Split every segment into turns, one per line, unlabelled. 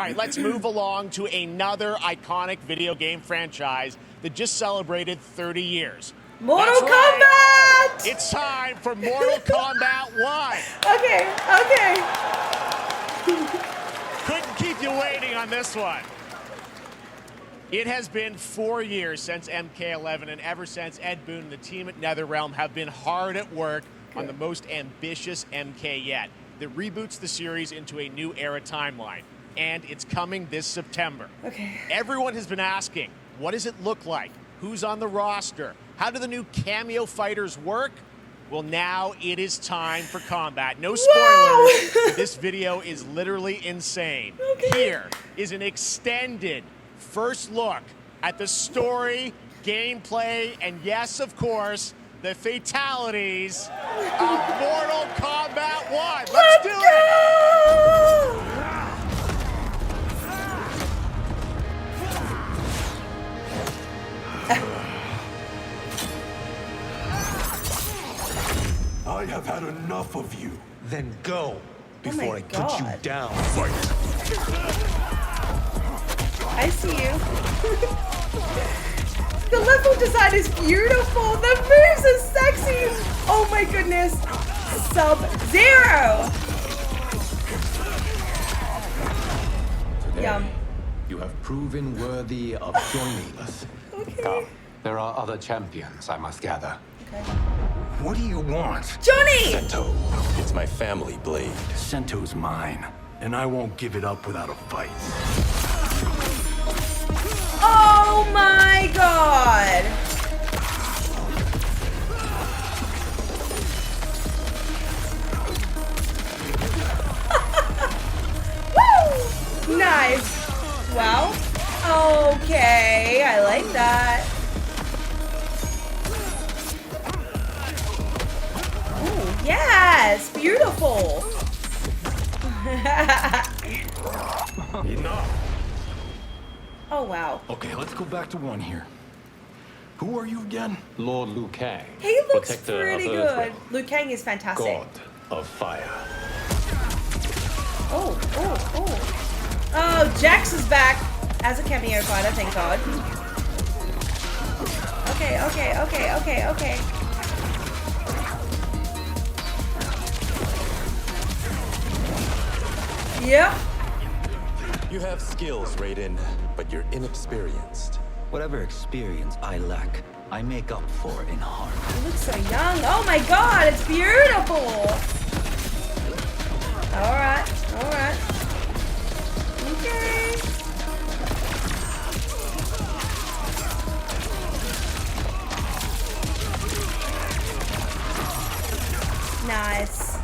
right, let's move along to another iconic video game franchise that just celebrated 30 years.
Mortal
That's right.
Kombat!
It's time for Mortal Kombat 1.
Okay.
Couldn't keep you waiting on this one. It has been 4 years since MK11, and ever since, Ed Boon and the team at NetherRealm have been hard at work on the most ambitious MK yet that reboots the series into a new era timeline. And it's coming this September.
Okay.
Everyone has been asking, what does it look like? Who's on the roster? How do the new cameo fighters work? Well, now it is time for combat. No spoilers. This video is literally insane.
Okay.
Here is an extended first look at the story, gameplay, and yes, of course, the fatalities of Mortal Kombat 1. Let's do it!
I have had enough of you.
Then go before I put you down.
Fight.
I see you. The level design is beautiful. The moves are sexy. Oh my goodness. Sub-Zero. Yum.
You have proven worthy of joining us.
Okay.
Come. There are other champions, I must gather.
Okay.
What do you want?
Johnny!
Sento, it's my family blade.
Sento's mine, and I won't give it up without a fight.
Oh my god. Woo! Nice. Wow. Okay, I like that. Ooh, yes, beautiful.
Enough.
Oh wow.
Okay, let's go back to one here. Who are you again?
Lord Liu Kang.
He looks
Protector
pretty
of
good.
Earthrealm.
Liu Kang is fantastic.
God of fire.
Oh. Oh, Jax is back as a cameo fighter, thank God. Okay. Yep.
You have skills, Raiden, but you're inexperienced.
Whatever experience I lack, I make up for in heart.
You look so young. Oh my God, it's beautiful. All right. Okay. Nice.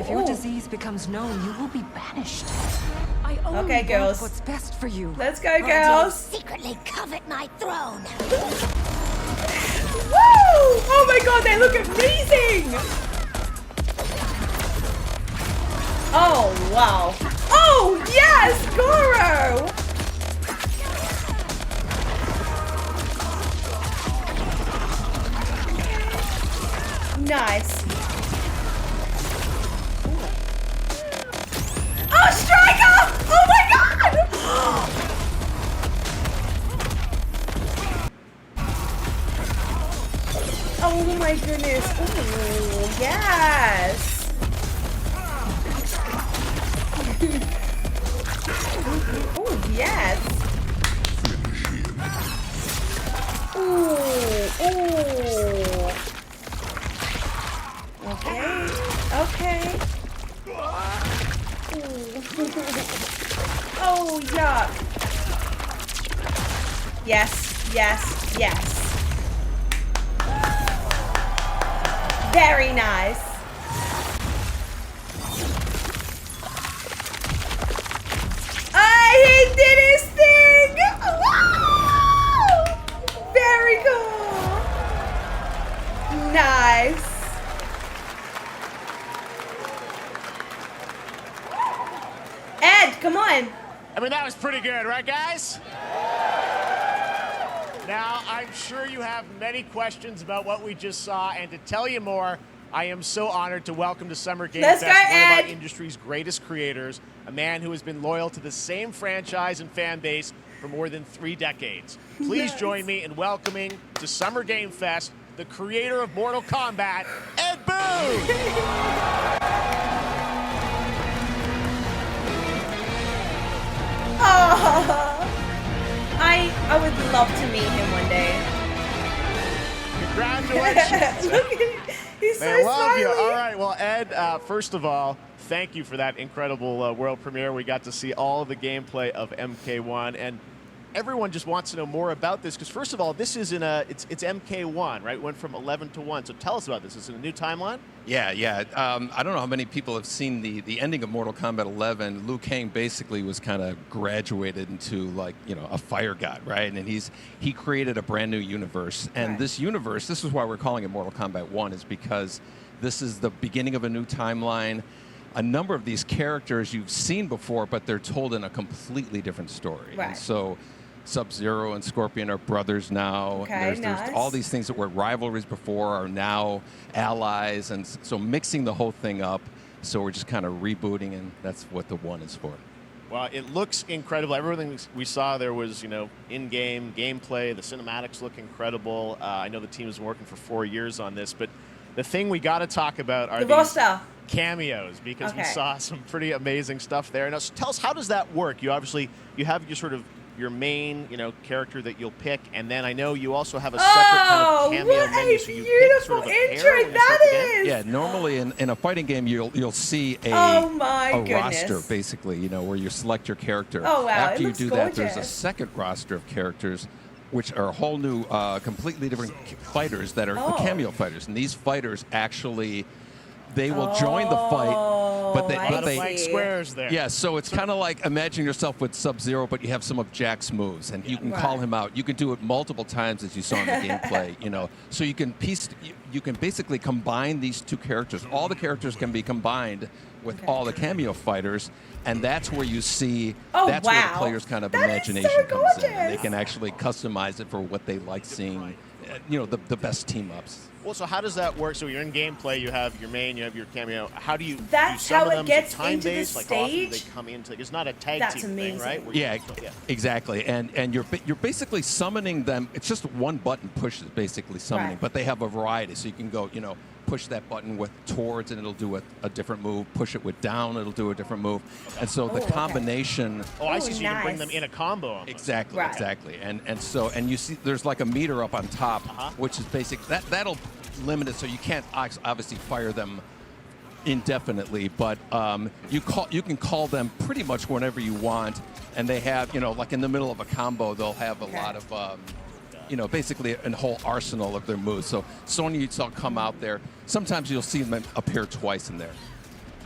If your disease becomes known, you will be banished. I only
Okay, girls.
want what's best for you.
Let's go, girls.
Secretly covet my throne.
Woo! Oh my God, they look amazing. Oh wow. Oh yes, Goro. Nice. Oh, Striker! Oh my God! Oh my goodness. Oh, yes. Oh, yes. Ooh. Okay. Oh, yuck. Yes. Very nice. He did his thing! Wow! Very cool. Nice. Ed, come on.
I mean, that was pretty good, right, guys? Now, I'm sure you have many questions about what we just saw, and to tell you more, I am so honored to welcome to Summer Game
Let's
Fest
go,
one of
Ed.
our industry's greatest creators, a man who has been loyal to the same franchise and fan base for more than 3 decades. Please join me in welcoming to Summer Game Fest the creator of Mortal Kombat, Ed Boon!
Oh, I would love to meet him one day.
Congratulations!
Look at him. He's so
They love
smiley.
you. All right, well, Ed, first of all, thank you for that incredible world premiere. We got to see all of the gameplay of MK1, and everyone just wants to know more about this because, first of all, this is it's MK1, right? It went from 11 to 1. So tell us about this. Is it a new timeline?
Yeah. I don't know how many people have seen the ending of Mortal Kombat 11. Liu Kang basically was kind of graduated into a fire god, right? And he created a brand new universe. And this universe, this is why we're calling it Mortal Kombat 1, is because this is the beginning of a new timeline. A number of these characters you've seen before, but they're told in a completely different story.
Right.
And so Sub-Zero and Scorpion are brothers now.
Okay,
There's all these things that were rivalries before are now allies, and so mixing the whole thing up. So we're just kind of rebooting, and that's what the 1 is for.
Well, it looks incredible. Everything we saw there was, in-game gameplay. The cinematics look incredible. I know the team has been working for 4 years on this, but the thing we got to talk about are
The
these
roster.
cameos, because we
Okay.
saw some pretty amazing stuff there. Now, tell us, how does that work? You have your main, character that you'll pick, and then I know you also have a separate kind of cameo
what
menu.
a
So you pick
beautiful
sort of a pair
intro
when you
that
start the game?
is!
Yeah, normally in a fighting game you'll see a roster basically, where you select your character.
Oh, wow,
After
it
you
looks
do that, there's a
gorgeous.
second roster of characters, which are a whole new, completely different fighters that are the cameo fighters, and these fighters actually. They will join the fight, but they
blank squares there.
Yeah, so it's kind of like imagine yourself with Sub-Zero, but you have some of Jack's moves, and you can call him out. You can do it multiple times, as you saw in the gameplay. So you can basically combine these two characters. All the characters can be combined with all the cameo fighters, and that's where you see. That's where the player's kind of imagination comes in. And they can actually customize it for what they like seeing. The best team ups.
Well, so how does that work? So you're in gameplay, you have your main, you have your cameo. How do you
That's
do some
how
of
it
them
gets
time
into the
based? Like how often do they
stage?
come into? It's not a tag
That's
team
amazing.
thing, right? Where you
Yeah,
just-
exactly. And you're basically summoning them. It's just one button push is basically summoning, but they have a variety. So you can go, push that button with towards and it'll do a different move. Push it with down, it'll do a different move. And so the combination.
Oh, I see. So you can bring
nice.
them in a combo. Almost.
Exactly, exactly. And you see there's like a meter up on top, which is basic. That'll limit it, so you can't obviously fire them indefinitely, but you can call them pretty much whenever you want, and they have like in the middle of a combo they'll have a lot of basically a whole arsenal of their moves. So Sonya, you saw come out there. Sometimes you'll see them appear twice in there.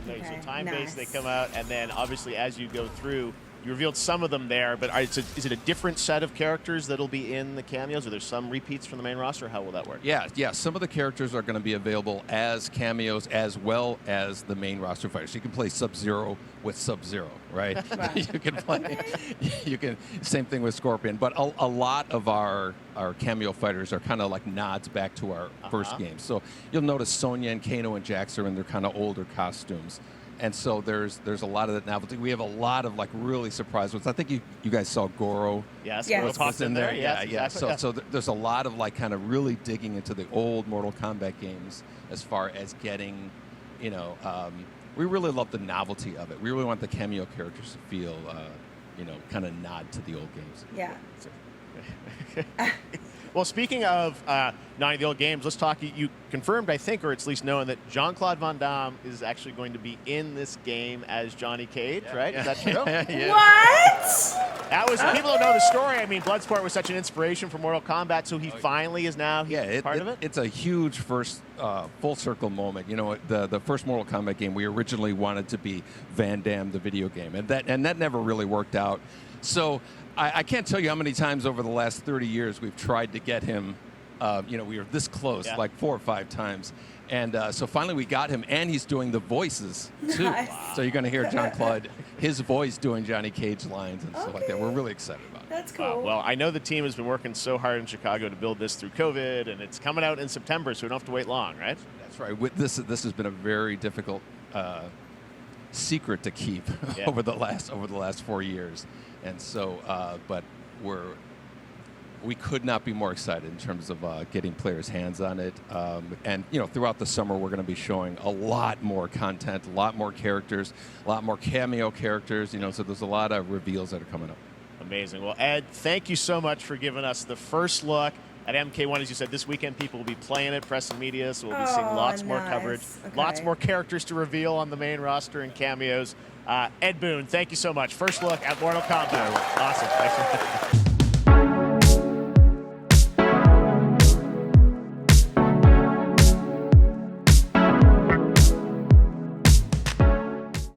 Okay, so time based, they come out, and then obviously as you go through, you revealed some of them there, but is it a different set of characters that'll be in the cameos? Are there some repeats from the main roster? How will that work?
Yeah. Some of the characters are going to be available as cameos as well as the main roster fighters. You can play Sub-Zero with Sub-Zero, right? You can play. Same thing with Scorpion, but a lot of our cameo fighters are kind of like nods back to our first game. So you'll notice Sonya and Kano and Jax are in their kind of older costumes. And so there's a lot of that novelty. We have a lot of like really surprise ones. I think you guys saw Goro.
Yes,
yes.
was in there.
Yeah.
Exactly.
So there's a lot of like kind of really digging into the old Mortal Kombat games as far as getting, we really love the novelty of it. We really want the cameo characters to feel, kind of nod to the old games.
Yeah.
Well, speaking of nodding the old games, let's talk. You confirmed, I think, or it's at least known that Jean-Claude Van Damme is actually going to be in this game as Johnny Cage, right? Is that true?
What?
That was people don't know the story. I mean, Bloodsport was such an inspiration for Mortal Kombat, so he finally is now part of it.
It's a huge first full circle moment. The first Mortal Kombat game we originally wanted to be Van Damme the video game, and that never really worked out. So I can't tell you how many times over the last 30 years we've tried to get him You know, we were this close
Yeah.
like 4 or 5 times. And so finally we got him, and he's doing the voices too.
Nice.
So you're going to hear John Claude, his voice doing Johnny Cage lines and stuff like that. We're really excited about it.
That's cool.
Well, I know the team has been working so hard in Chicago to build this through COVID, and it's coming out in September, so we don't have to wait long, right?
That's right. This has been a very difficult secret to keep
Yeah.
over the last 4 years, and so but we could not be more excited in terms of getting players' hands on it. And you know, throughout the summer, we're going to be showing a lot more content, a lot more characters, a lot more cameo characters. You know, so there's a lot of reveals that are coming up.
Amazing. Well, Ed, thank you so much for giving us the first look at MK1. As you said, this weekend people will be playing it, press and media, so we'll be seeing lots more
nice.
coverage,
Okay.
lots more characters to reveal on the main roster and cameos. Ed Boon, thank you so much. First look at Mortal Kombat. Awesome. Thanks.